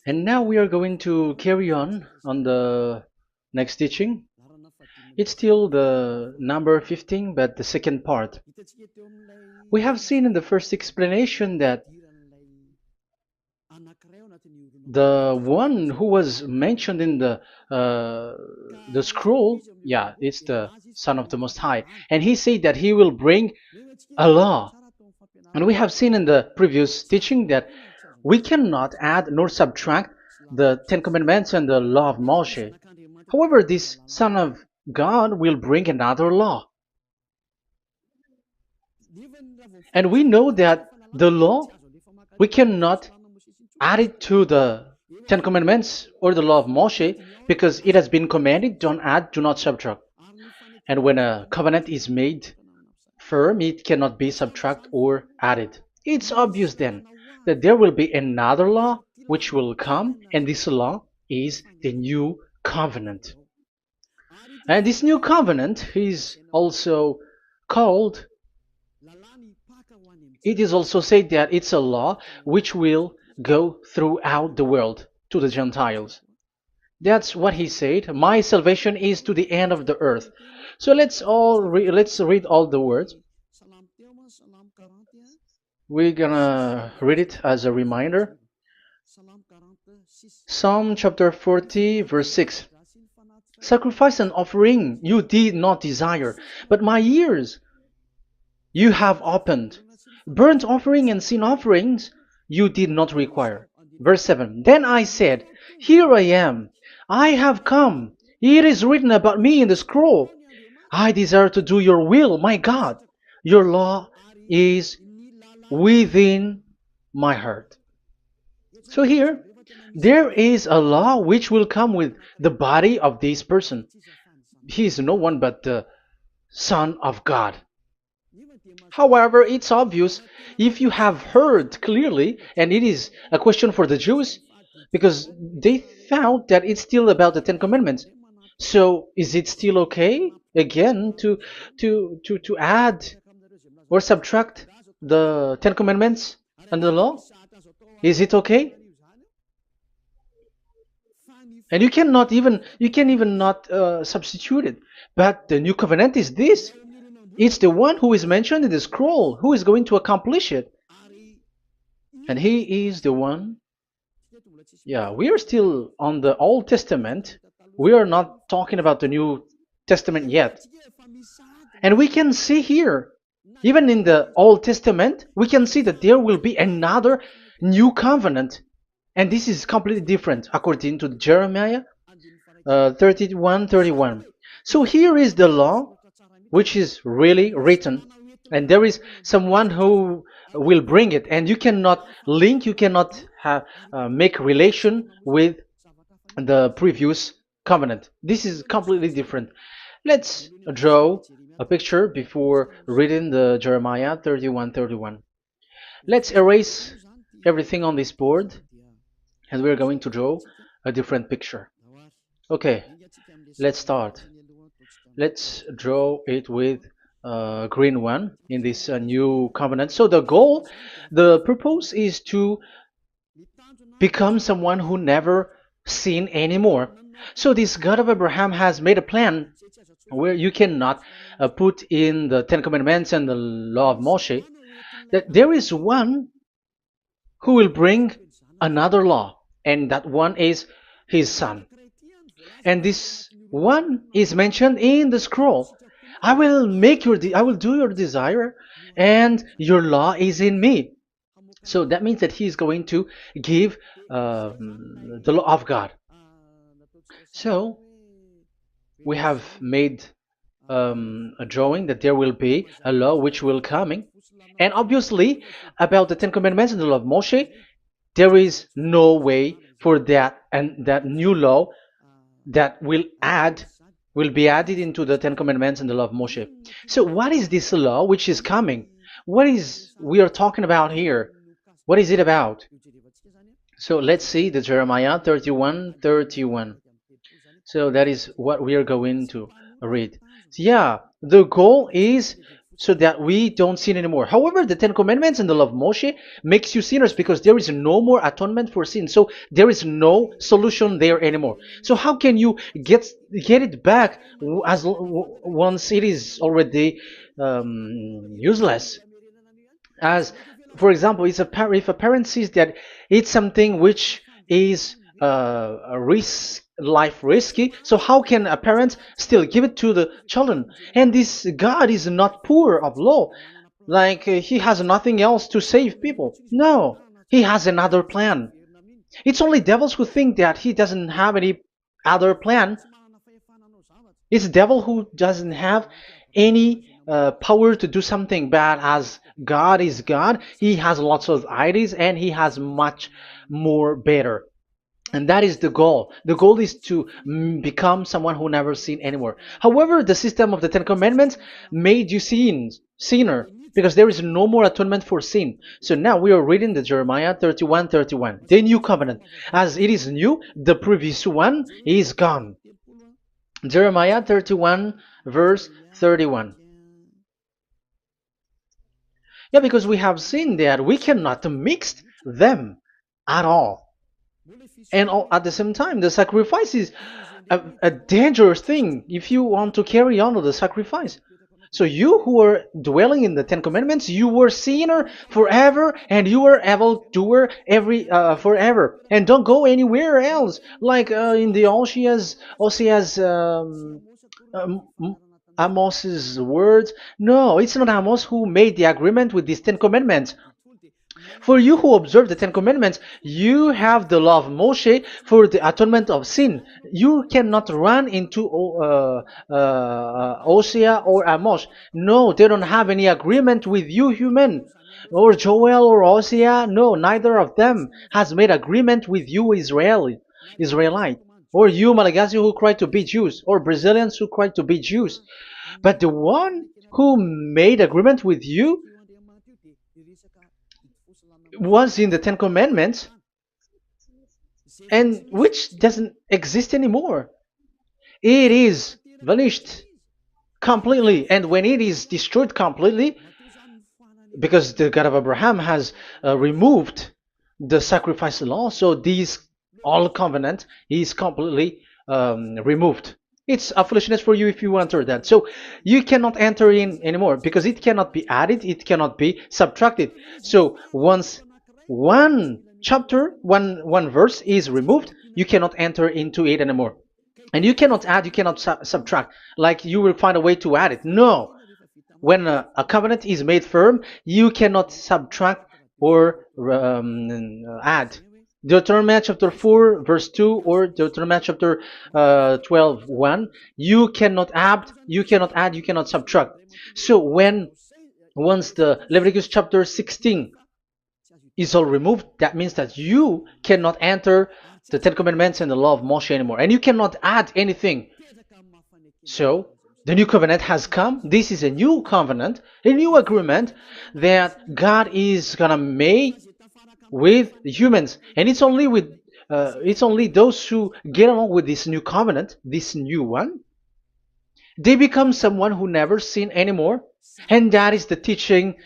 And now we are going to carry on the next teaching. It's still the number 15, but the second part. We have seen in the first explanation that the one who was mentioned in the scroll, yeah, it's the Son of the Most High, and he said that he will bring a law. And we have seen in the previous teaching that we cannot add nor subtract the Ten Commandments and the law of Moshe. However, this Son of God will bring another law. And we know that the law, we cannot add it to the Ten Commandments or the law of Moshe because it has been commanded, don't add, do not subtract. And when a covenant is made firm, it cannot be subtracted or added. It's obvious then that there will be another law which will come, and this law is the new covenant. And this new covenant is also called, it is also said that it's a law which will go throughout the world to the Gentiles. That's what he said. My salvation is to the end of the earth. So let's read all the words. We're gonna read it as a reminder. Psalm chapter 40, verse 6. Sacrifice and offering you did not desire, but my ears you have opened. Burnt offering and sin offerings you did not require. Verse 7. Then I said, here I am. I have come. It is written about me in the scroll. I desire to do your will, my God. Your law is within my heart. So here, there is a law which will come with the body of this person. He is no one but the Son of God. However, it's obvious if you have heard clearly, and it is a question for the Jews, because they found that it's still about the Ten Commandments. So is it still okay again to add or subtract the Ten Commandments and the law? Is it okay? And you can even not substitute it. But the new covenant is this. It's the one who is mentioned in the scroll who is going to accomplish it. And he is the one. Yeah, we are still on the Old Testament. We are not talking about the New Testament yet. And we can see here, even in the Old Testament, we can see that there will be another new covenant. And this is completely different according to Jeremiah 31:31. So here is the law which is really written, and there is someone who will bring it, and you cannot link, you cannot make relation with the previous covenant. This is completely different. Let's draw a picture before reading the Jeremiah 31:31. Let's erase everything on this board, and we're going to draw a different picture. Okay, let's start. Let's draw it with a green one in this new covenant. So the purpose is to become someone who never sin anymore. So this God of Abraham has made a plan where you cannot put in the Ten Commandments and the law of Moshe, that there is one who will bring another law, and that one is his son. And this one is mentioned in the scroll. I will do your desire, and your law is in me. So that means that he is going to give the law of God. So we have made a drawing that there will be a law which will coming, and obviously about the Ten Commandments and the law of Moshe, there is no way for that and that new law that will be added into the Ten Commandments and the law of Moshe. So what is this law which is coming? What is we are talking about here? What is it about? So let's see the Jeremiah 31:31. So that is what we are going to read. So yeah, the goal is so that we don't sin anymore. However, the Ten Commandments and the law of Moshe makes you sinners because there is no more atonement for sin. So there is no solution there anymore. So how can you get it back once it is already useless? As for example, if a parent sees that it's something which is a risk life risky, so how can a parent still give it to the children? And this God is not poor of law, like he has nothing else to save people. No, he has another plan. It's only devils who think that he doesn't have any other plan. It's the devil who doesn't have any power to do something bad. As God is God, he has lots of ideas and he has much more better. And that is the goal. The goal is to become someone who never sin anymore. However, the system of the Ten Commandments made you sinner, because there is no more atonement for sin. So now we are reading the Jeremiah 31:31, the new covenant. As it is new, the previous one is gone. Jeremiah 31 verse 31. Yeah, because we have seen that we cannot mix them at all. And at the same time, the sacrifice is a dangerous thing if you want to carry on with the sacrifice. So you who are dwelling in the Ten Commandments, you were sinner forever, and you were evil doer forever, and don't go anywhere else. Like in the Osea's Amos's words. No, it's not Amos who made the agreement with these Ten Commandments. For you who observe the Ten Commandments, you have the law of Moshe for the atonement of sin. You cannot run into Osea or Amos. No, they don't have any agreement with you, human. Or Joel or Osea. No, neither of them has made agreement with you, Israelite. Or you, Malagasy, who cry to be Jews. Or Brazilians who cry to be Jews. But the one who made agreement with you was in the Ten Commandments, and which doesn't exist anymore. It is vanished completely, and when it is destroyed completely, because the God of Abraham has removed the sacrifice law, so this all covenant is completely removed. It's a foolishness for you if you enter that. So you cannot enter in anymore because it cannot be added, it cannot be subtracted. So once one chapter, one verse is removed, you cannot enter into it anymore. And you cannot add, you cannot subtract. Like you will find a way to add it. No. When a covenant is made firm, you cannot subtract or add. Deuteronomy chapter 4 verse 2 or Deuteronomy chapter 12 1, you cannot add, you cannot subtract. So once the Leviticus chapter 16 is all removed, that means that you cannot enter the Ten Commandments and the law of Moshe anymore, and you cannot add anything. So the new covenant has come. This is a new covenant, a new agreement that God is gonna make with humans, and it's only those who get along with this new covenant, this new one, they become someone who never sin anymore, and that is the teaching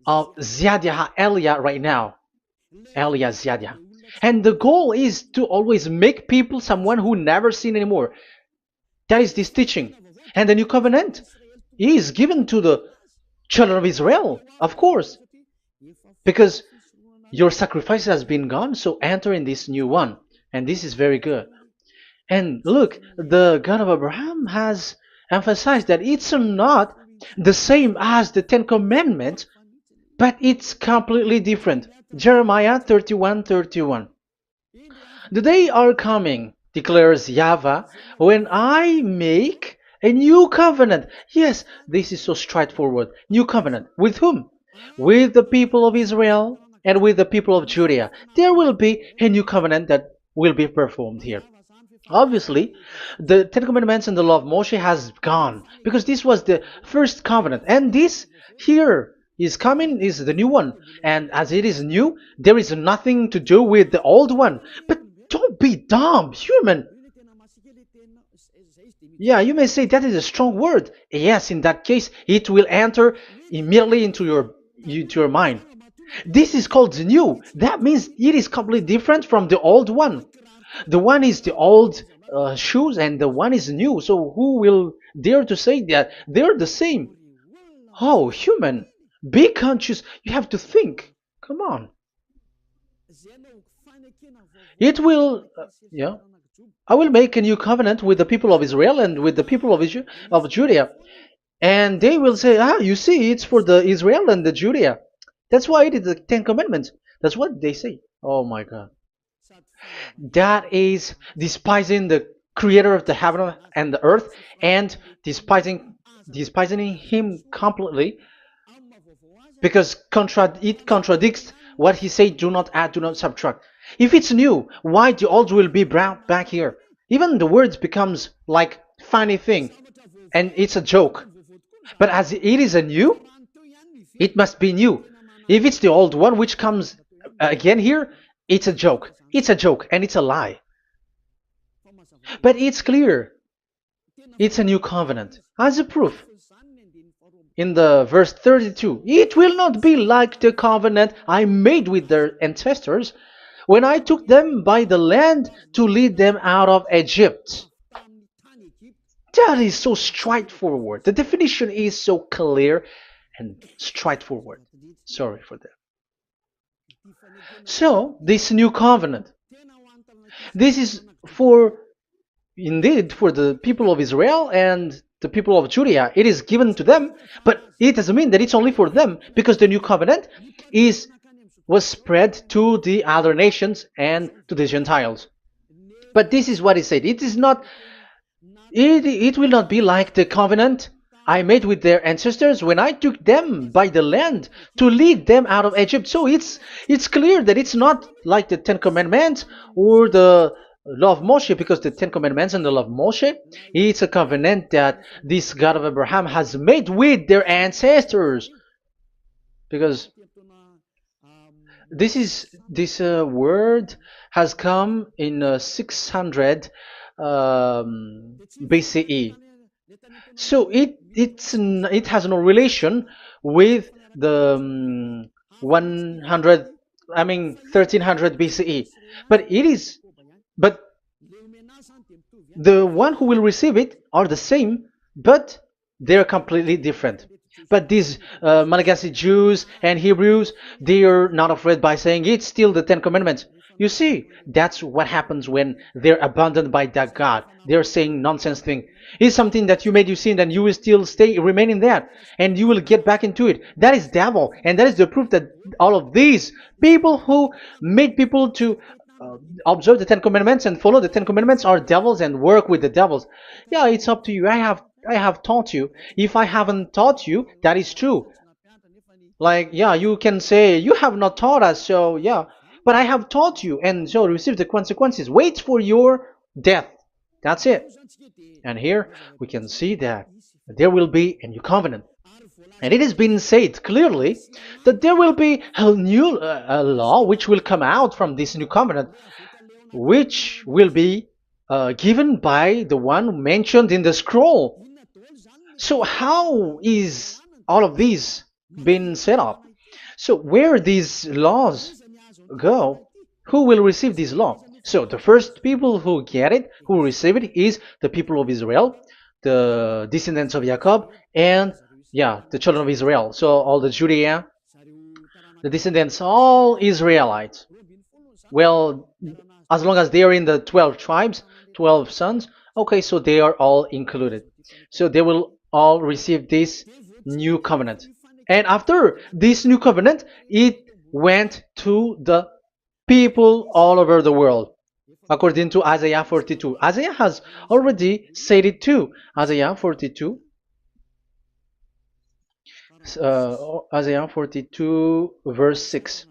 of YAH Elia right now, Elia YAH. And the goal is to always make people someone who never sin anymore. That is this teaching, and the new covenant is given to the children of Israel, of course, because your sacrifice has been gone, so enter in this new one. And this is very good. And look, the God of Abraham has emphasized that it's not the same as the Ten Commandments, but it's completely different. Jeremiah 31:31. The day are coming, declares YAHVAH, when I make a new covenant. Yes, this is so straightforward. New covenant. With whom? With the people of Israel and with the people of Judea. There will be a new covenant that will be performed here. Obviously, the Ten Commandments and the law of Moshe has gone, because this was the first covenant, and this here is coming, is the new one. And as it is new, there is nothing to do with the old one. But don't be dumb, human. Yeah, you may say that is a strong word. Yes, in that case, it will enter immediately into your mind. This is called the new. That means it is completely different from the old one. The one is the old shoes and the one is new. So who will dare to say that they're the same? Oh, human, be conscious. You have to think. Come on. It will, yeah. I will make a new covenant with the people of Israel and with the people of Judea. And they will say, ah, you see, it's for the Israel and the Judea. That's why it is the Ten Commandments. That's what they say. Oh my God. That is despising the creator of the heaven and the earth and despising him completely because it contradicts what he said, do not add, do not subtract. If it's new, why the old will be brought back here? Even the words becomes like funny thing and it's a joke. But as it is a new, it must be new. If it's the old one which comes again here, it's a joke. It's a joke and it's a lie. But it's clear. It's a new covenant. As a proof, in the verse 32, it will not be like the covenant I made with their ancestors when I took them by the land to lead them out of Egypt. That is so straightforward. The definition is so clear and straightforward. Sorry for that. So, this new covenant, this is for, indeed, for the people of Israel and the people of Judea. It is given to them, but it doesn't mean that it's only for them, because the new covenant was spread to the other nations and to the Gentiles. But this is what it said. It is not. It will not be like the covenant I made with their ancestors when I took them by the land to lead them out of Egypt. So it's clear that it's not like the Ten Commandments or the law of Moshe, because the Ten Commandments and the law of Moshe, it's a covenant that this God of Abraham has made with their ancestors. Because this word has come in 600 BCE. So it has no relation with the 1300 BCE. But the one who will receive it are the same, but they're completely different. But these Malagasy Jews and Hebrews, they are not afraid by saying it's still the Ten Commandments. You see, that's what happens when they're abandoned by that God. They're saying nonsense thing. It's something that you made you sin, and you will still remain in that, and you will get back into it. That is devil, and that is the proof that all of these people who made people to observe the Ten Commandments and follow the Ten Commandments are devils and work with the devils. Yeah, it's up to you. I have taught you. If I haven't taught you, that is true. Like, yeah, you can say you have not taught us, so yeah. But I have taught you, and so receive the consequences. Wait for your death. That's it. And here we can see that there will be a new covenant. And it has been said clearly that there will be a new law which will come out from this new covenant, which will be given by the one mentioned in the scroll. So how is all of these been set up? So where these laws go, who will receive this law? So the first people who get it, who receive it, is the people of Israel, the descendants of Jacob, and yeah, the children of Israel. So all the Judea, the descendants, all Israelites. Well, as long as they are in the 12 tribes, 12 sons, okay, so they are all included. So they will all receive this new covenant. And after this new covenant, it went to the people all over the world, according to Isaiah 42. Isaiah has already said it too. Isaiah 42. Isaiah 42 verse 6.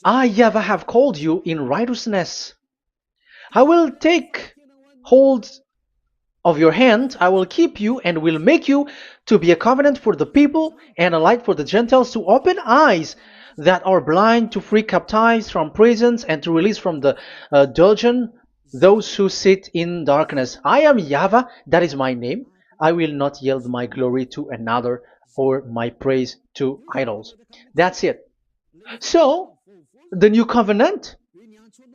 I, YAHVAH, have called you in righteousness. I will take hold of your hand, I will keep you and will make you to be a covenant for the people and a light for the Gentiles, to open eyes that are blind, to free captives from prisons, and to release from the dungeon those who sit in darkness. I am YAHVAH, that is my name. I will not yield my glory to another or my praise to idols. That's it. So, the new covenant,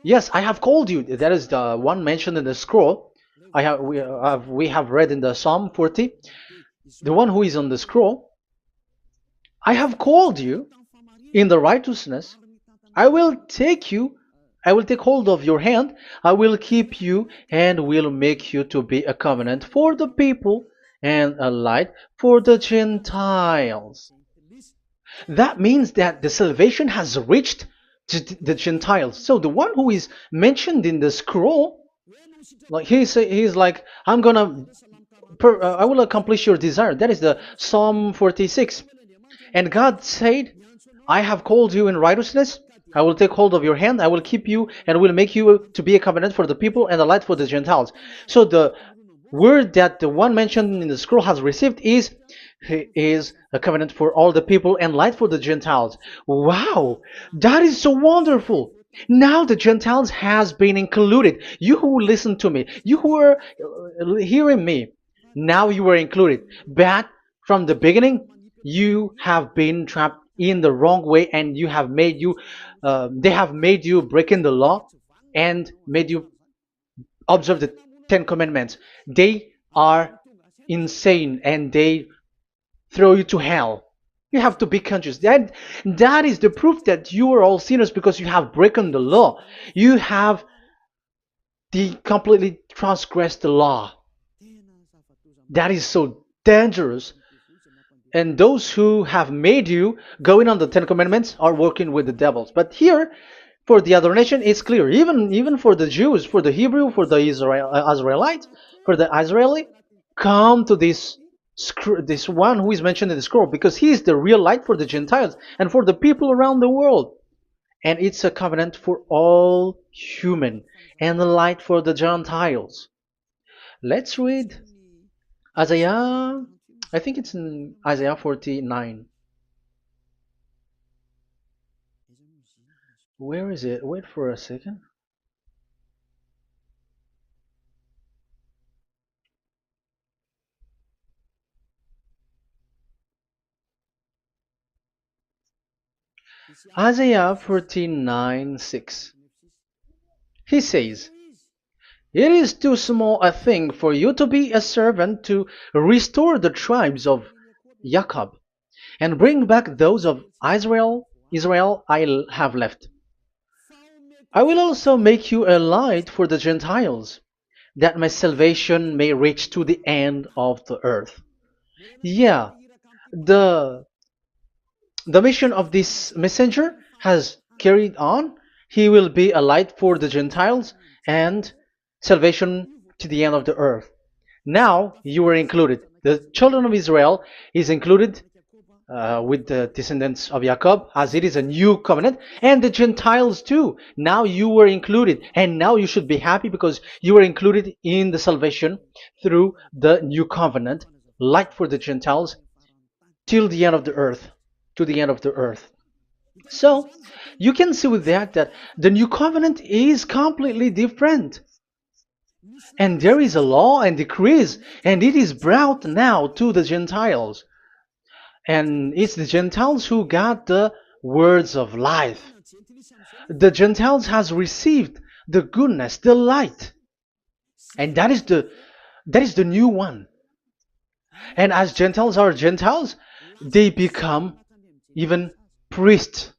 yes, I have called you. That is the one mentioned in the scroll. We have read in the Psalm 40, the one who is on the scroll. I have called you in the righteousness. I will take you, I will take hold of your hand, I will keep you, and will make you to be a covenant for the people and a light for the Gentiles. That means that the salvation has reached to the Gentiles. So the one who is mentioned in the scroll, like he's like, I will accomplish your desire. That is the Psalm 46. And God said, I have called you in righteousness. I will take hold of your hand. I will keep you and will make you to be a covenant for the people and a light for the Gentiles. So the word that the one mentioned in the scroll has received is he is a covenant for all the people and light for the Gentiles. Wow, that is so wonderful. Now the Gentiles has been included. You who listen to me, you who are hearing me, now you are included. But from the beginning, you have been trapped in the wrong way, and they have made you breaking the law and made you observe the Ten Commandments. They are insane and they throw you to hell. You have to be conscious. That is the proof that you are all sinners because you have broken the law. You have completely transgressed the law. That is so dangerous. And those who have made you going on the Ten Commandments are working with the devils. But here, for the other nation, it's clear. Even for the Jews, for the Hebrew, for the Israelites, for the Israeli, come to this one who is mentioned in the scroll, because he is the real light for the Gentiles and for the people around the world. And it's a covenant for all human and the light for the Gentiles. Let's read Isaiah. I think it's in Isaiah 49. Where is it? Wait for a second. Isaiah 49:6. He says, it is too small a thing for you to be a servant to restore the tribes of Jacob and bring back those of Israel I have left. I will also make you a light for the Gentiles, that my salvation may reach to the end of the earth. Yeah, the the mission of this messenger has carried on. He will be a light for the Gentiles and salvation to the end of the earth. Now you are included. The children of Israel is included with the descendants of Jacob, as it is a new covenant, and the Gentiles too. Now you were included, and now you should be happy because you were included in the salvation through the new covenant, light for the Gentiles, till the end of the earth, to the end of the earth. So you can see with that the new covenant is completely different. And there is a law and decrees, and it is brought now to the Gentiles. And it's the Gentiles who got the words of life. The Gentiles has received the goodness, the light. And that is the new one. And as Gentiles are Gentiles, they become even priests.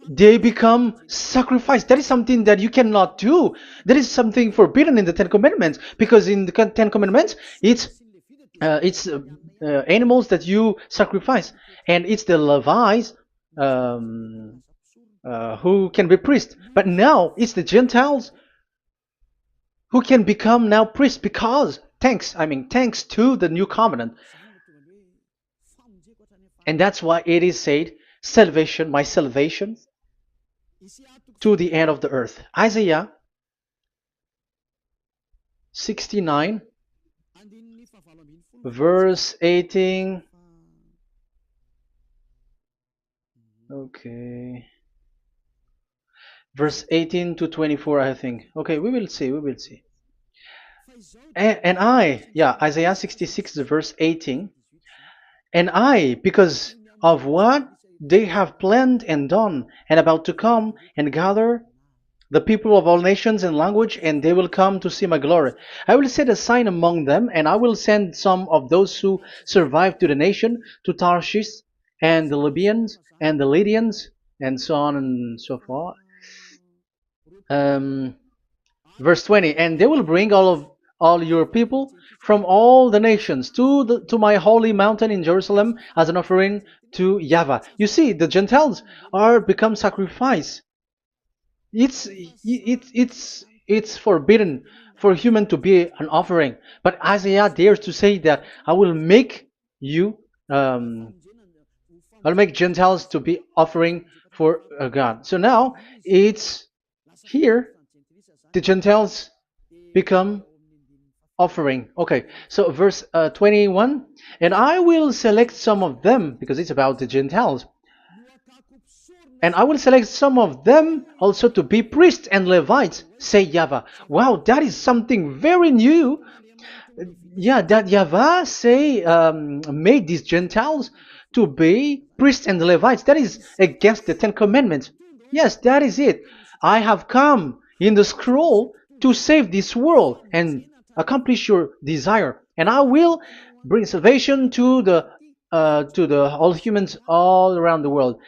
They become sacrificed. That is something that you cannot do. That is something forbidden in the Ten Commandments, because in the Ten Commandments, it's animals that you sacrifice, and it's the Levites um, who can be priests. But now it's the Gentiles who can become now priests, because thanks to the new covenant. And that's why it is said, salvation, my salvation, to the end of the earth. Isaiah 69, verse 18. Okay. verse 18 to 24, I think. Okay, we will see, we will see. Yeah, Isaiah 66, verse 18. And I, because of what they have planned and done, and about to come and gather the people of all nations and language, and they will come to see my glory. I will set a sign among them, and I will send some of those who survive to the nation, to Tarshish, and the Libyans, and the Lydians, and so on and so forth. Um, Verse 20, and they will bring all your people from all the nations to my holy mountain in Jerusalem as an offering to YAHVAH. You see, the Gentiles are become sacrifice. It's forbidden for human to be an offering, but Isaiah dares to say that I will make you I'll make Gentiles to be offering for God. So now it's here the Gentiles become offering. Okay, so verse 21, and I will select some of them, because it's about the Gentiles, and I will select some of them also to be priests and Levites, say YAHVAH. Wow, that is something very new. Yeah, that YAHVAH say made these Gentiles to be priests and Levites. That is against the Ten Commandments. Yes, that is it. I have come in the scroll to save this world and accomplish your desire, and I will bring salvation to the all humans all around the world.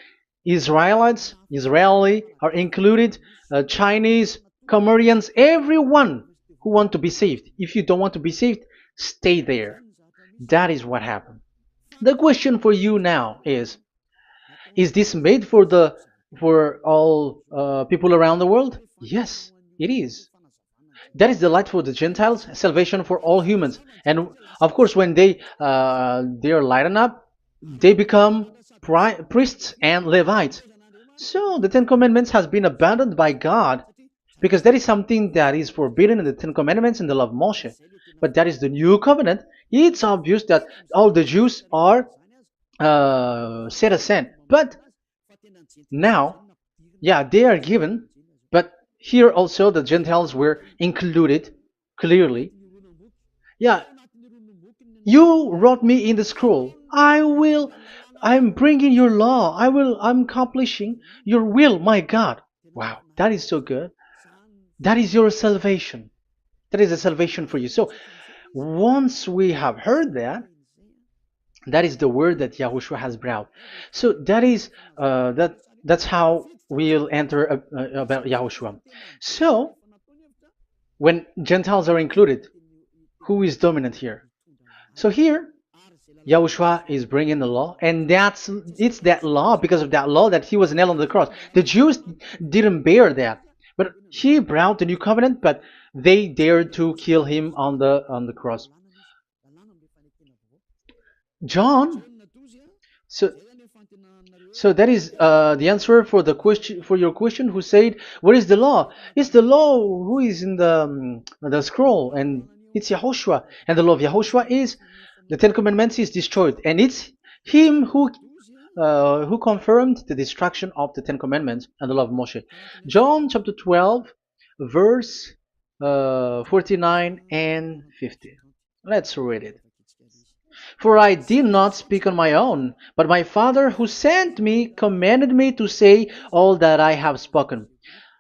Israeli are included, Chinese, Comorians, everyone who want to be saved. If you don't want to be saved, stay there. That is what happened. The question for you now is this made for all people around the world? Yes, it is. That is the light for the Gentiles, salvation for all humans. And of course, when they are lightened up, they become priests and Levites. So the Ten Commandments has been abandoned by God, because that is something that is forbidden in the Ten Commandments and the law of Moshe. But that is the new covenant. It's obvious that all the Jews are set aside. But now, yeah, they are given, but here also the Gentiles were included clearly. Yeah, you wrote me in the scroll. I'm bringing your law. I'm accomplishing your will, my God. Wow, that is so good. That is your salvation. That is a salvation for you. So once we have heard that, that is the word that Yahushua has brought. So that's how we'll enter about Yahushua. So when Gentiles are included, who is dominant here? So here, Yahushua is bringing the law, and it's that law, because of that law, that he was nailed on the cross. The Jews didn't bear that, but he brought the new covenant, but they dared to kill him on the cross. John, so so that is the answer for the question, for your question. Who said, "What is the law?" It's the law who is in the scroll, and it's Yahushua. And the law of Yahushua is the Ten Commandments is destroyed, and it's him who confirmed the destruction of the Ten Commandments and the law of Moshe. John chapter 12, verse 49 and 50. Let's read it. For I did not speak on my own, but my Father who sent me commanded me to say all that I have spoken.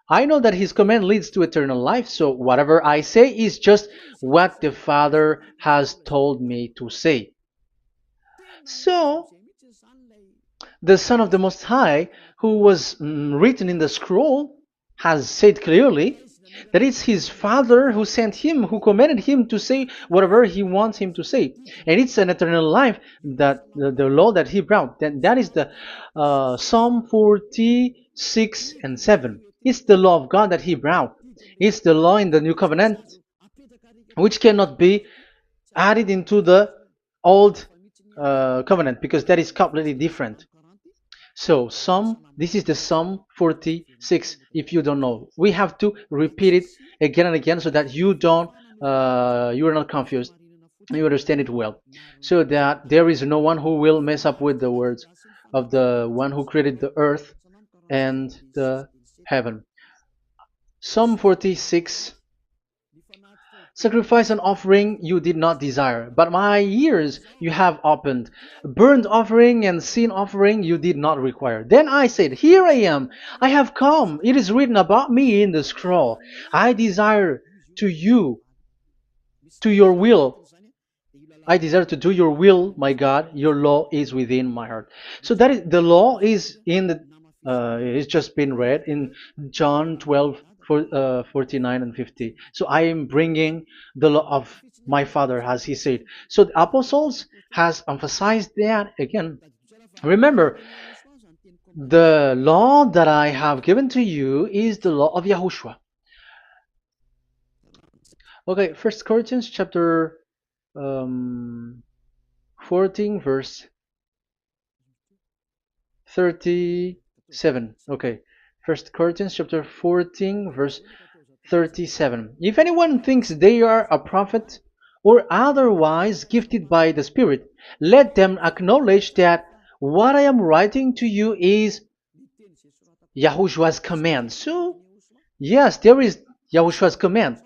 I know that his command leads to eternal life, so whatever I say is just what the Father has told me to say. So, the Son of the Most High, who was written in the scroll, has said clearly that it's his Father who sent him, who commanded him to say whatever he wants him to say. And it's an eternal life, that the law that he brought. That is the Psalm 46 and 7. It's the law of God that he brought. It's the law in the new covenant, which cannot be added into the old covenant, because that is completely different. So this is the Psalm 46. If you don't know, we have to repeat it again and again, so that you are not confused. You understand it well, so that there is no one who will mess up with the words of the one who created the earth and the heaven. Psalm 46. Sacrifice and offering you did not desire, but my ears you have opened. Burnt offering and sin offering you did not require. Then I said, here I am, I have come. It is written about me in the scroll. I desire to you, to your will. I desire to do your will, my God. Your law is within my heart. So that is the law is in the. It's just been read in John 12, 49 and 50. So I am bringing the law of my Father, as he said. So the apostles has emphasized that again. Remember, the law that I have given to you is the law of YAHOSHUAH. Okay, First Corinthians chapter 14 verse 37. Okay, First Corinthians chapter 14 verse 37. If anyone thinks they are a prophet or otherwise gifted by the Spirit, let them acknowledge that what I am writing to you is Yahushua's command. So yes, there is Yahushua's command.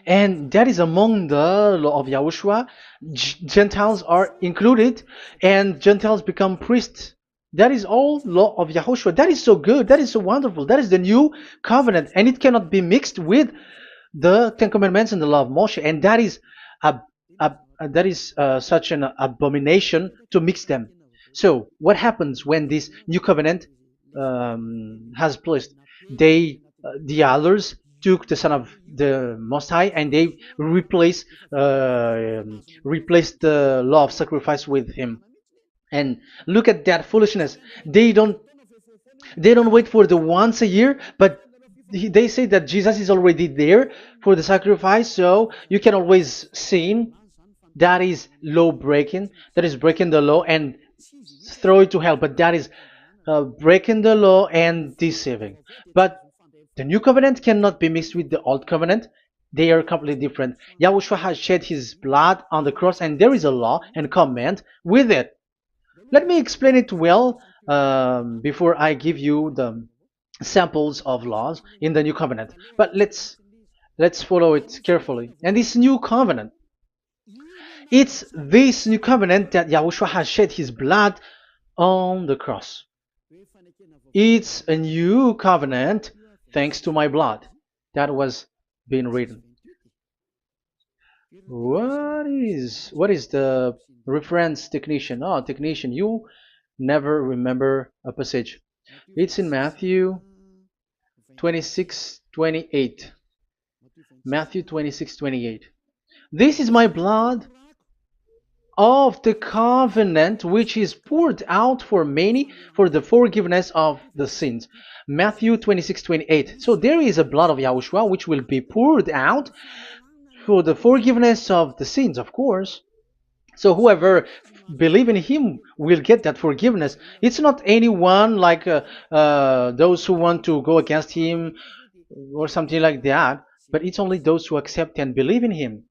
And that is among the law of Yahushua. Gentiles are included, and Gentiles become priests. That is all law of Yahushua. That is so good. That is so wonderful. That is the new covenant, and it cannot be mixed with the Ten Commandments and the law of Moshe. And that is such an abomination to mix them. So what happens when this new covenant has placed? The others took the Son of the Most High and they replaced the law of sacrifice with him. And look at that foolishness. They don't wait for the once a year, but they say that Jesus is already there for the sacrifice, so you can always sin. That is law breaking. That is breaking the law and throw it to hell. But that is breaking the law and deceiving. But the new covenant cannot be mixed with the old covenant. They are completely different. Yahushua has shed his blood on the cross, and there is a law and command with it. Let me explain it well before I give you the samples of laws in the new covenant. But let's follow it carefully. And this new covenant, it's this new covenant that Yahushua has shed his blood on the cross. It's a new covenant thanks to my blood. That was being written. What is the reference technician? Oh, technician, you never remember a passage. It's in Matthew 26:28. Matthew 26:28. This is my blood of the covenant which is poured out for many for the forgiveness of the sins. Matthew 26:28. So there is a blood of Yahushua which will be poured out for the forgiveness of the sins, of course. So whoever believe in him will get that forgiveness. It's not anyone like those who want to go against him or something like that, but it's only those who accept and believe in him.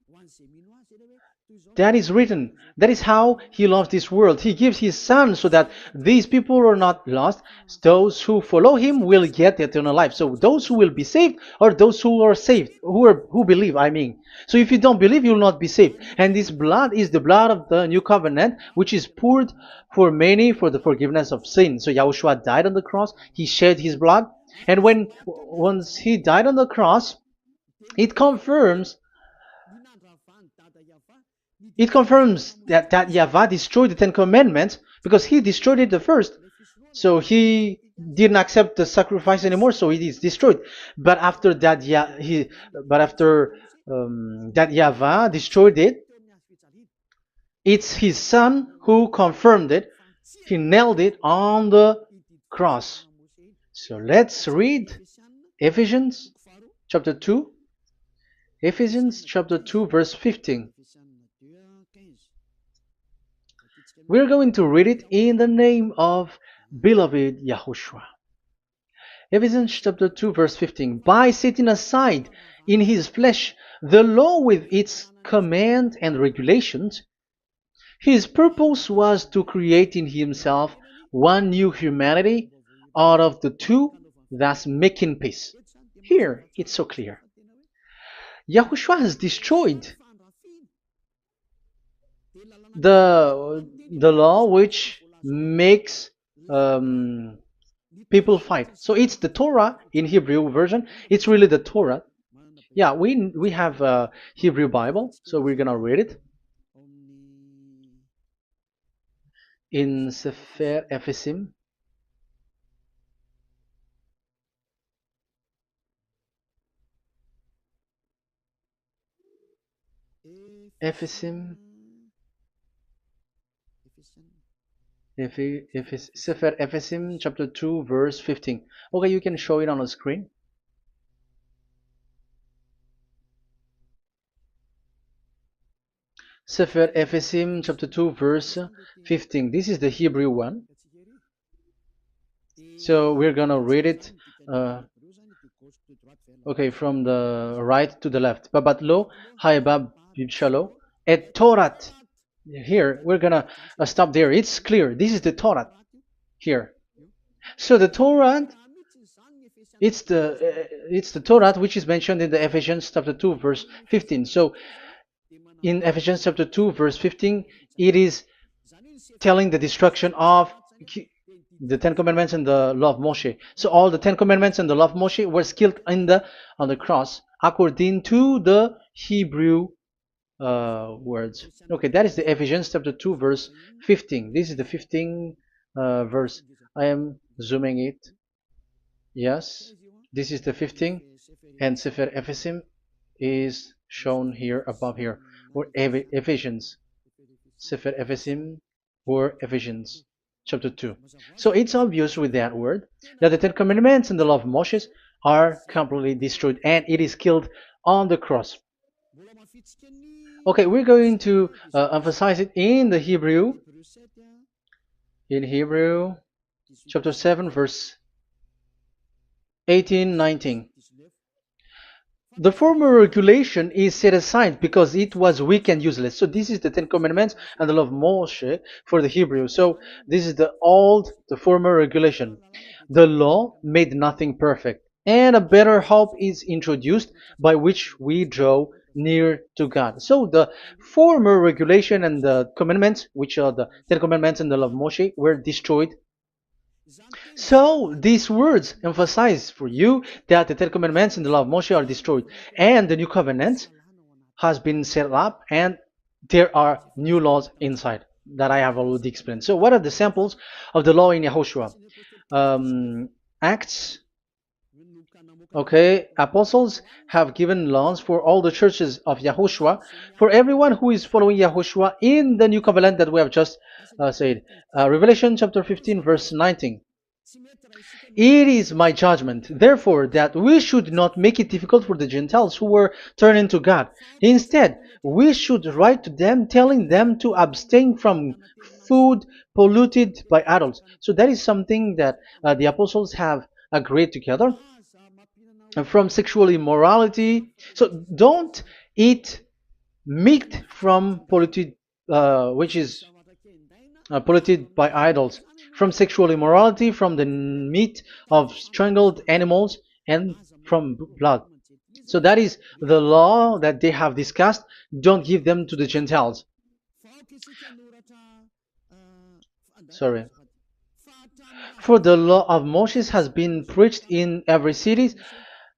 That is written. That is how he loves this world. He gives his son so that these people are not lost. Those who follow him will get eternal life. So those who will be saved are those who are saved, who believe, I mean. So if you don't believe, you will not be saved. And this blood is the blood of the new covenant, which is poured for many for the forgiveness of sin. So Yahushua died on the cross. He shed his blood. And once he died on the cross, it confirms that YAHVAH destroyed the Ten Commandments because he destroyed it the first. So he didn't accept the sacrifice anymore, so it is destroyed. But after that, that YAHVAH destroyed it, it's his son who confirmed it. He nailed it on the cross. So let's read Ephesians chapter 2. Ephesians chapter 2 verse 15. We're going to read it in the name of beloved Yahushua. Ephesians chapter 2 verse 15. By setting aside in his flesh the law with its command and regulations, his purpose was to create in himself one new humanity out of the two, thus making peace. Here, it's so clear. Yahushua has destroyed the law which makes people fight. So it's the Torah in Hebrew version. It's really the Torah. Yeah, we have a Hebrew Bible, so we're gonna read it in Sefer Ephesim. Ephesim. Sefer Ephesim chapter 2 verse 15. Okay, you can show it on the screen. Sefer Ephesim chapter 2 verse 15. This is the Hebrew one. So we're gonna read it okay, from the right to the left. Babat lo haibab shalo et Torat. Here we're gonna stop there. It's clear. This is the Torah here. So the Torah, it's the Torah which is mentioned in the Ephesians chapter 2 verse 15. So in Ephesians chapter 2 verse 15, it is telling the destruction of the Ten Commandments and the law of Moshe. So all the Ten Commandments and the law of Moshe were killed on the cross according to the Hebrew words. Okay, that is the Ephesians chapter 2 verse 15. This is the 15 verse. I am zooming it. Yes, this is the 15, and Sefer Ephesim is shown here above here, or Ephesians. Sefer Ephesim or Ephesians chapter 2. So it's obvious with that word that the Ten Commandments and the law of Moses are completely destroyed, and it is killed on the cross. Okay, we're going to emphasize it in the Hebrew. In Hebrew chapter 7 verse 18, 19. The former regulation is set aside because it was weak and useless. So this is the Ten Commandments and the law of Moshe for the Hebrew. So this is the former regulation. The law made nothing perfect, and a better hope is introduced by which we draw near to God. So the former regulation and the commandments, which are the Ten Commandments and the law of Moshe, were destroyed. So these words emphasize for you that the Ten Commandments and the law of Moshe are destroyed, and the new covenant has been set up, and there are new laws inside that I have already explained. So what are the samples of the law in YAHOSHUAH? Acts. Okay, apostles have given laws for all the churches of YAHOSHUAH, for everyone who is following YAHOSHUAH in the new covenant that we have just said. Revelation chapter 15 verse 19. It is my judgment, therefore, that we should not make it difficult for the Gentiles who were turning to God. Instead, we should write to them telling them to abstain from food polluted by idols. So that is something that the apostles have agreed together. And from sexual immorality. So don't eat meat from polluted, which is polluted by idols, from sexual immorality, from the meat of strangled animals, and from blood. So that is the law that they have discussed. Don't give them to the Gentiles. Sorry. For the law of Moses has been preached in every city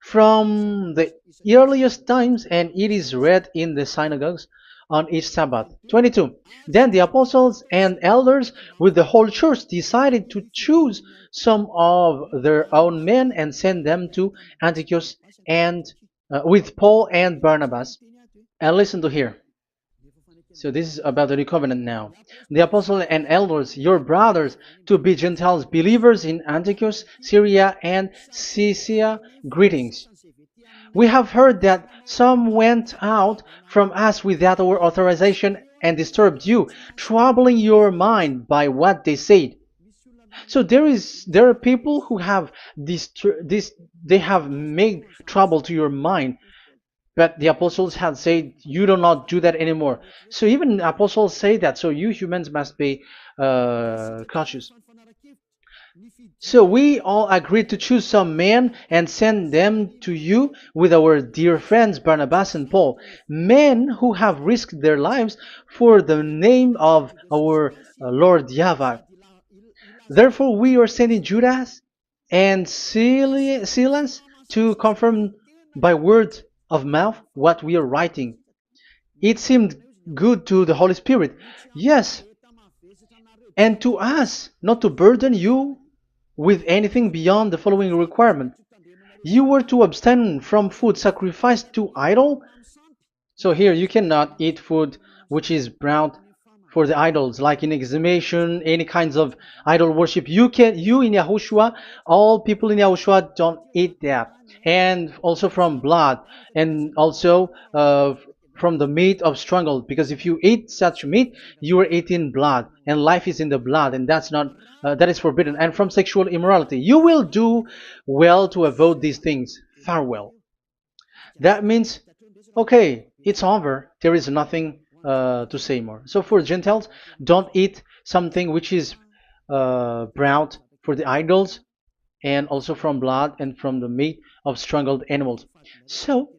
from the earliest times, and it is read in the synagogues on each Sabbath. 22. Then the apostles and elders with the whole church decided to choose some of their own men and send them to Antioch and with Paul and Barnabas. And listen to here. So this is about the new covenant now. The apostles and elders, your brothers, to be Gentiles believers in Antioch, Syria, and Cilicia, greetings. We have heard that some went out from us without our authorization and disturbed you, troubling your mind by what they said. So there are people who have they have made trouble to your mind. But the apostles had said, you do not do that anymore. So even apostles say that. So you humans must be cautious. So we all agreed to choose some men and send them to you with our dear friends Barnabas and Paul, men who have risked their lives for the name of our Lord YAHVAH. Therefore, we are sending Judas and Silas to confirm by word of mouth what we are writing. It seemed good to the Holy Spirit, yes, and to us, not to burden you with anything beyond the following requirement. You were to abstain from food sacrificed to idol. So here you cannot eat food which is brought for the idols, like in exhumation, any kinds of idol worship. You in Yahushua, all people in Yahushua don't eat that. And also from blood, and also from the meat of strangled, because if you eat such meat, you are eating blood, and life is in the blood, and that's not that is forbidden. And from sexual immorality, you will do well to avoid these things. Farewell. That means, okay, it's over. There is nothing to say more. So for Gentiles, don't eat something which is brought for the idols, and also from blood and from the meat of strangled animals. So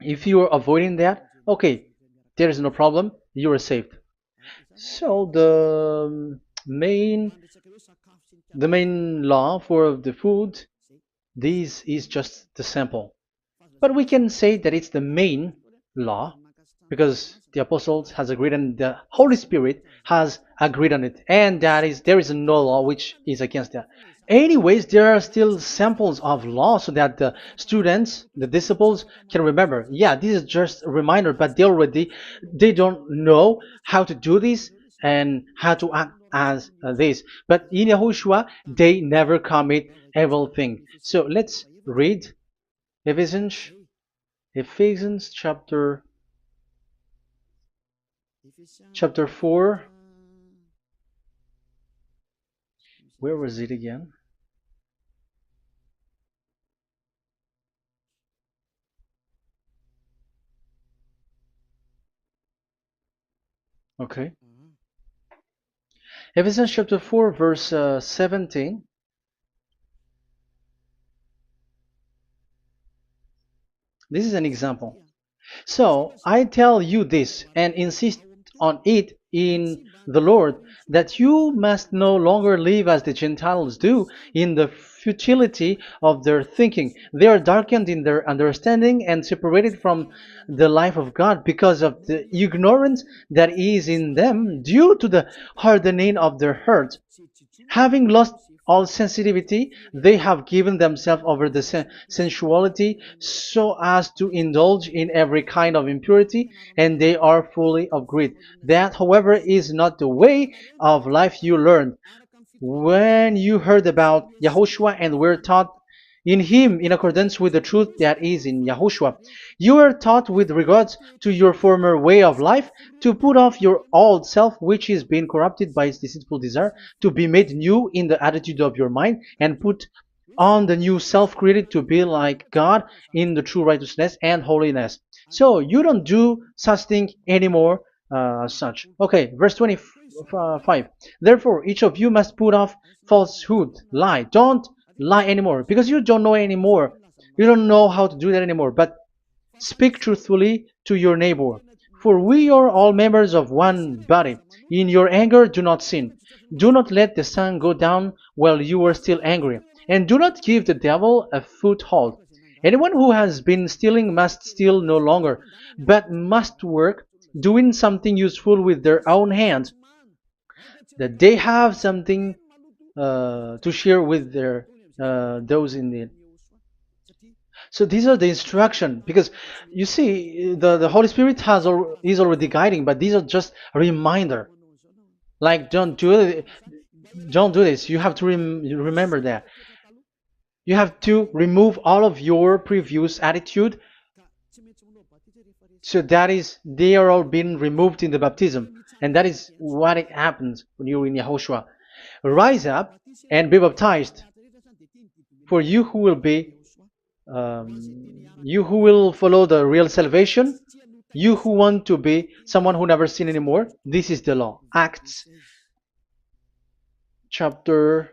if you are avoiding that, okay, there is no problem. You are saved. So the main law for the food, this is just the sample. But we can say that it's the main law because the apostles has agreed and the Holy Spirit has agreed on it, and that is there is no law which is against that. Anyways, there are still samples of law so that the students, the disciples, can remember. Yeah, this is just a reminder, but they don't know how to do this and how to act as this. But in Yahushua, they never commit evil thing. So let's read Ephesians, Ephesians chapter 4. Where was it again? Okay. Ephesians chapter 4, verse 17. This is an example. So I tell you this and insist on it in the Lord, that you must no longer live as the Gentiles do in the futility of their thinking. They are darkened in their understanding and separated from the life of God because of the ignorance that is in them due to the hardening of their hearts. Having lost all sensitivity, they have given themselves over to sensuality so as to indulge in every kind of impurity, and they are fully of greed. That, however, is not the way of life you learned when you heard about Yahushua and were taught in him in accordance with the truth that is in Yahushua. You were taught with regards to your former way of life to put off your old self, which is being corrupted by its deceitful desire, to be made new in the attitude of your mind, and put on the new self created to be like God in the true righteousness and holiness. So you don't do such thing anymore. Such. Okay, verse 25. Therefore, each of you must put off falsehood, lie. Don't lie anymore because you don't know anymore. You don't know how to do that anymore. But speak truthfully to your neighbor. For we are all members of one body. In your anger, do not sin. Do not let the sun go down while you are still angry. And do not give the devil a foothold. Anyone who has been stealing must steal no longer, but must work, doing something useful with their own hands, that they have something to share with their those in need. So these are the instruction because you see the Holy Spirit is already guiding, but these are just a reminder. Like don't do this. You have to remember that. You have to remove all of your previous attitude. So that is they are all being removed in the baptism, and that is what it happens when you're in Yahushua. Rise up and be baptized, for you who will follow the real salvation, you who want to be someone who never sin anymore. This is the law. Acts chapter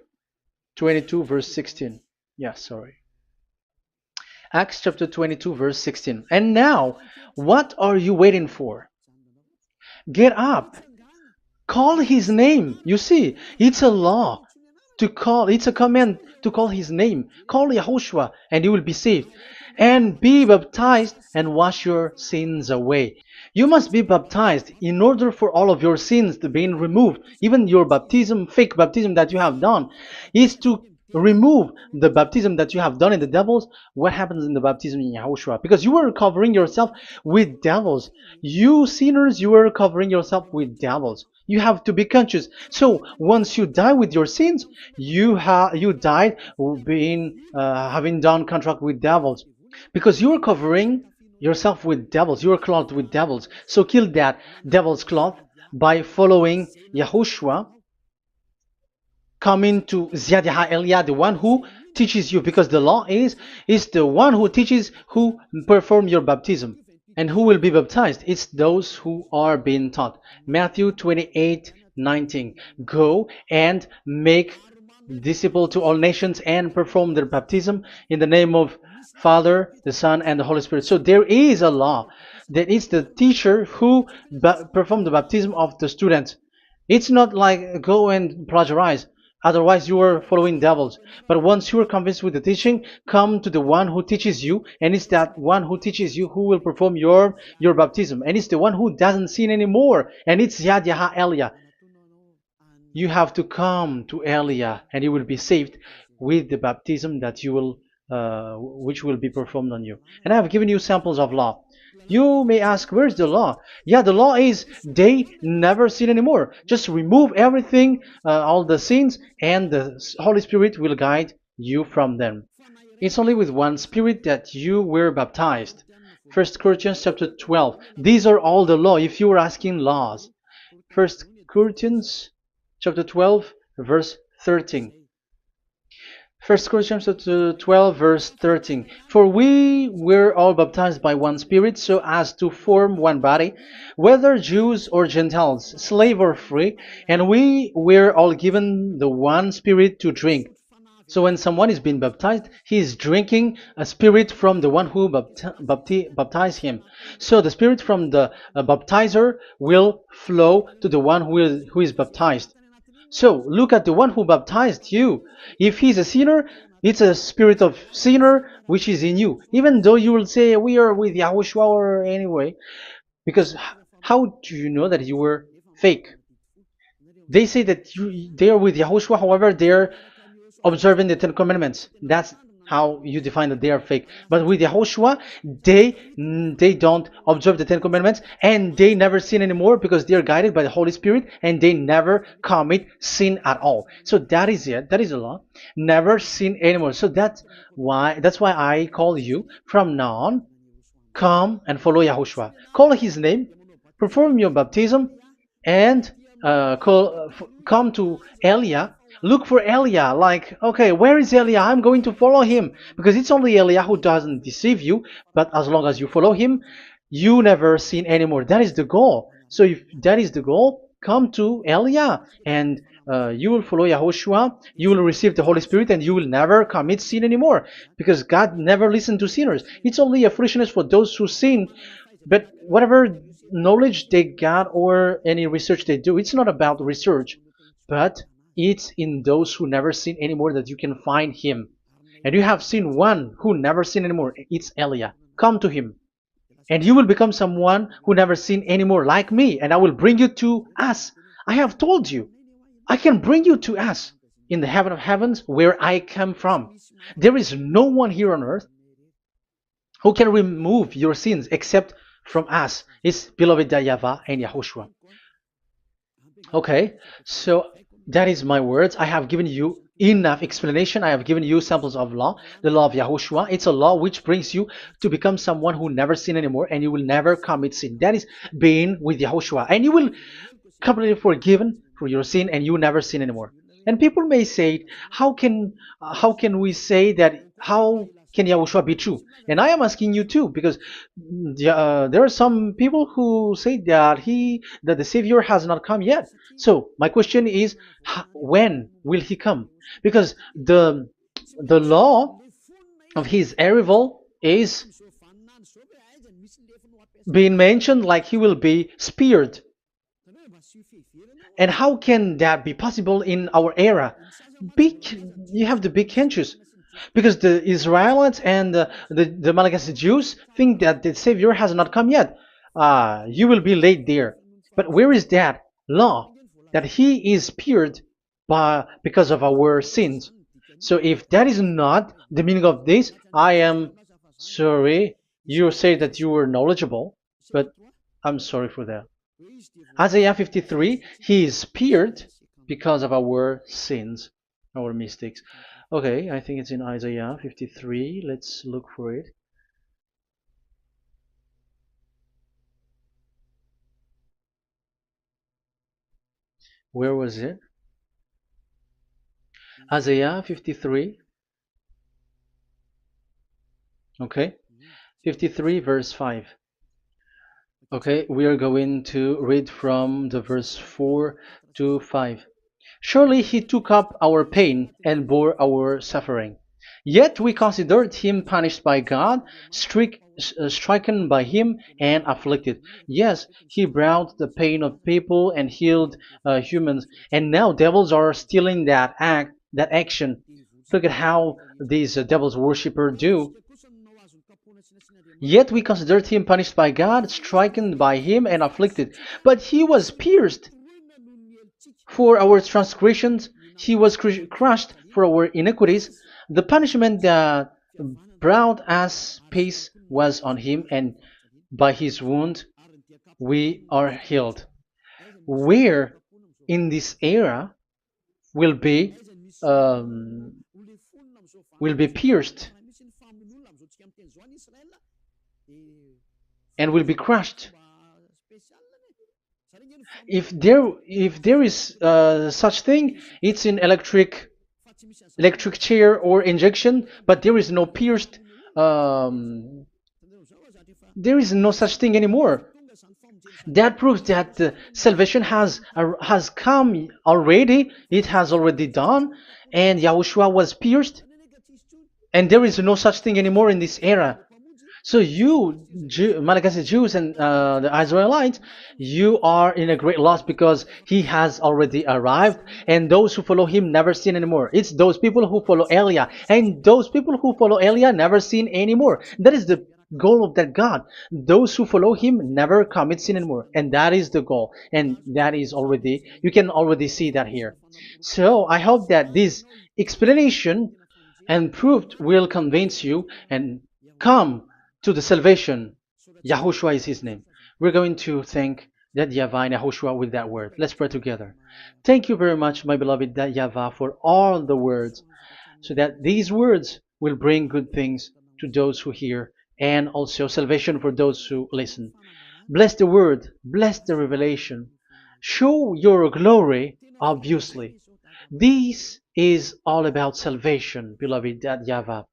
22 verse 16. Yeah, sorry. Acts chapter 22 verse 16. And now, what are you waiting for? Get up. Call his name. You see, it's a law to call, it's a command to call his name. Call Yahushua and you will be saved. And be baptized and wash your sins away. You must be baptized in order for all of your sins to be removed. Even your baptism, fake baptism that you have done, is to remove the baptism that you have done in the devils. What happens in the baptism in Yahushua? Because you were covering yourself with devils. You sinners, you were covering yourself with devils. You have to be conscious. So once you die with your sins, you died being having done contract with devils, because you are covering yourself with devils. You are clothed with devils. So kill that devil's cloth by following Yahushua, coming to Ziad Elia, the one who teaches you, because the law is the one who teaches who perform your baptism. And who will be baptized? It's those who are being taught. Matthew 28:19. Go and make disciple to all nations and perform their baptism in the name of Father, the Son, and the Holy Spirit. So there is a law. That is the teacher who perform the baptism of the students. It's not like go and plagiarize. Otherwise, you are following devils. But once you are convinced with the teaching, come to the one who teaches you, and it's that one who teaches you who will perform your baptism. And it's the one who doesn't sin anymore. And it's Yad Yah Elia. You have to come to Elia, and you will be saved with the baptism that you will, which will be performed on you. And I have given you samples of law. You may ask, where's the law? Yeah, the law is they never sin anymore. Just remove everything, all the sins, and the Holy Spirit will guide you from them. It's only with one Spirit that you were baptized. 1 Corinthians chapter 12. These are all the law, if you were asking laws. 1 Corinthians chapter 12, verse 13. 1 Corinthians chapter 12, verse 13. For we were all baptized by one Spirit, so as to form one body, whether Jews or Gentiles, slave or free, and we were all given the one Spirit to drink. So when someone is being baptized, he is drinking a spirit from the one who baptized him. So the spirit from the baptizer will flow to the one who is baptized. So look at the one who baptized you. If he's a sinner, it's a spirit of sinner which is in you. Even though you will say we are with YAHOSHUAH or anyway, because how do you know that you were fake? They say that they are with YAHOSHUAH, however, they're observing the Ten Commandments. That's how you define that they are fake. But with YAHOSHUAH, they don't observe the Ten Commandments, and they never sin anymore because they are guided by the Holy Spirit, and they never commit sin at all. So that is it. That is the law. Never sin anymore. So that's why I call you from now on. Come and follow YAHOSHUAH. Call his name, perform your baptism, and come to Elia. Look for Elia, like, okay, where is Elia? I'm going to follow him, because it's only Elia who doesn't deceive you. But as long as you follow him, you never sin anymore. That is the goal. So if that is the goal, come to Elia, and you will follow YAHOSHUAH. You will receive the Holy Spirit, and you will never commit sin anymore, because God never listened to sinners. It's only a foolishness for those who sin. But whatever knowledge they got or any research they do, it's not about research, but it's in those who never sin anymore that you can find him. And you have seen one who never sin anymore. It's Elia. Come to him, and you will become someone who never sin anymore, like me, and I will bring you to us. I have told you, I can bring you to us in the heaven of heavens, where I come from. There is no one here on earth who can remove your sins except from us. It's beloved YAHVAH and YAHOSHUAH. Okay, so that is my words. I have given you enough explanation. I have given you samples of law, the law of YAHOSHUAH. It's a law which brings you to become someone who never sin anymore, and you will never commit sin. That is being with YAHOSHUAH, and you will completely forgiven for your sin, and you never sin anymore. And people may say, how can we say that? How can Yahushua be true? And I am asking you too, because there are some people who say that the Savior has not come yet. So my question is, when will he come? Because the law of his arrival is being mentioned like he will be speared. And how can that be possible in our era? Big, you have to be conscious. Because the Israelites and the Malagasy Jews think that the Savior has not come yet. You will be late there. But where is that law? That he is speared because of our sins. So if that is not the meaning of this, I am sorry. You say that you were knowledgeable, but I'm sorry for that. Isaiah 53, he is speared because of our sins, our mistakes. Okay, I think it's in Isaiah 53. Let's look for it. Where was it? Isaiah 53. Okay, 53 verse 5. Okay, we are going to read from the verse 4 to 5. Surely he took up our pain and bore our suffering. Yet we considered him punished by God, stricken by him, and afflicted. Yes, he brought the pain of people and healed humans. And now devils are stealing that action. Look at how these devils worshippers do. Yet we considered him punished by God, stricken by him, and afflicted. But he was pierced for our transgressions, he was crushed for our iniquities. The punishment that brought us peace was on him, and by his wound we are healed. Where in this era will be um, pierced and will be crushed. If there is such thing, it's in electric chair or injection, but there is no pierced. There is no such thing anymore. That proves that salvation has come already. It has already done, and Yahushua was pierced, and there is no such thing anymore in this era. So you, Malagasy Jews and the Israelites, you are in a great loss because he has already arrived, and those who follow him never sin anymore. It's those people who follow Eliah, and those people who follow Eliah never sin anymore. That is the goal of that God. Those who follow him never commit sin anymore, and that is the goal. And that is already, you can already see that here. So I hope that this explanation and proof will convince you and come to the salvation. Yahushua is his name. We're going to thank that YAHVAH and Yahushua with that word. Let's pray together. Thank you very much, my beloved that YAHVAH, for all the words, so that these words will bring good things to those who hear, and also salvation for those who listen. Bless the word, bless the revelation. Show your glory, obviously. This is all about salvation, beloved that YAHVAH.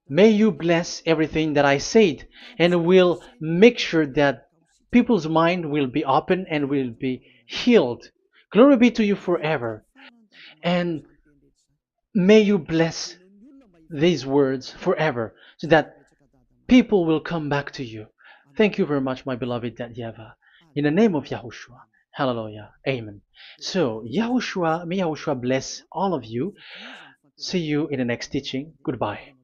May you bless everything that I said, and will make sure that people's mind will be open and will be healed. Glory be to you forever. And may you bless these words forever, so that people will come back to you. Thank you very much, my beloved that YAHVAH. In the name of Yahushua. Hallelujah. Amen. So, Yahushua, may Yahushua bless all of you. See you in the next teaching. Goodbye.